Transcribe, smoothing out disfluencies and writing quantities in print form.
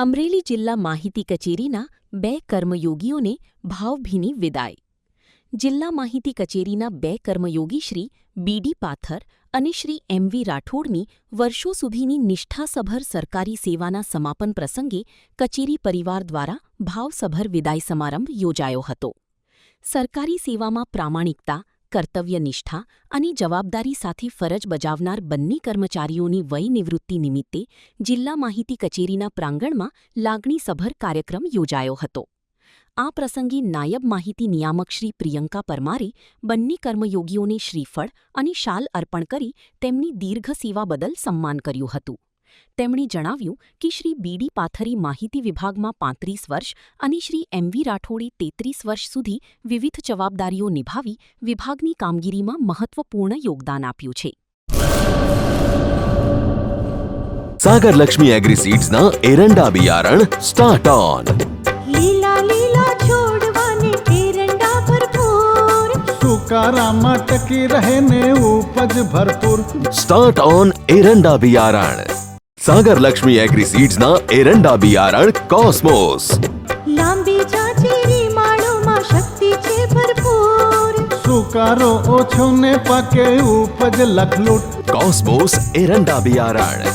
અમરેલી જિલ્લા માહિતી કચેરીના 2 કર્મયોગીઓને ભાવભીની વિદાય. જિલ્લા માહિતી કચેરીના 2 કર્મયોગી શ્રી બી.ડી. પાથર અને શ્રી એમ.વી. રાઠોડની વર્ષો સુધીની નિષ્ઠાસભર સરકારી સેવાના સમાપન પ્રસંગે કચેરી પરિવાર દ્વારા ભાવસભર વિદાય સમારંભ યોજાયો હતો. સરકારી સેવામાં પ્રામાણિકતા, કર્તવ્યનિષ્ઠા અને જવાબદારી સાથે ફરજ બજાવનાર બંને કર્મચારીઓની વય નિવૃત્તિ નિમિત્તે જિલ્લા માહિતી કચેરીના પ્રાંગણમાં લાગણીસભર કાર્યક્રમ યોજાયો હતો. આ પ્રસંગે નાયબ માહિતી નિયામક શ્રી પ્રિયંકા પરમારે બંને કર્મયોગીઓને શ્રીફળ અને શાલ અર્પણ કરી તેમની દીર્ઘ સેવા બદલ સન્માન કર્યું હતું. તેમણે જણાવ્યું કે શ્રી બી.ડી. પાથરે માહિતી વિભાગમાં 35 વર્ષ અને શ્રી એમ.વી. રાઠોડે 33 વર્ષ સુધી વિવિધ જવાબદારીઓ નિભાવી વિભાગની કામગીરીમાં મહત્વપૂર્ણ યોગદાન આપ્યું છે. સાગર લક્ષ્મી એગ્રીસીડ્સના એરંડા બિયારણ સ્ટાર્ટ ઓન. લીલા લીલા છોડવાને એરંડા ભરપૂર, સુકારામાં ટકી રહે ને ઉપજ ભરપૂર. સ્ટાર્ટ ઓન એરંડા બિયારણ. સાગર લક્ષ્મી એગ્રીસીડ્સના એરંડા બિયારણ કોસ્મોસ. લાંબી જાચેરી માળોમાં શક્તિ છે ભરપૂર, સુકારો ઓછો ને પાકે ઉપજ લખલૂટ. કોસ્મોસ એરંડા બિયારણ.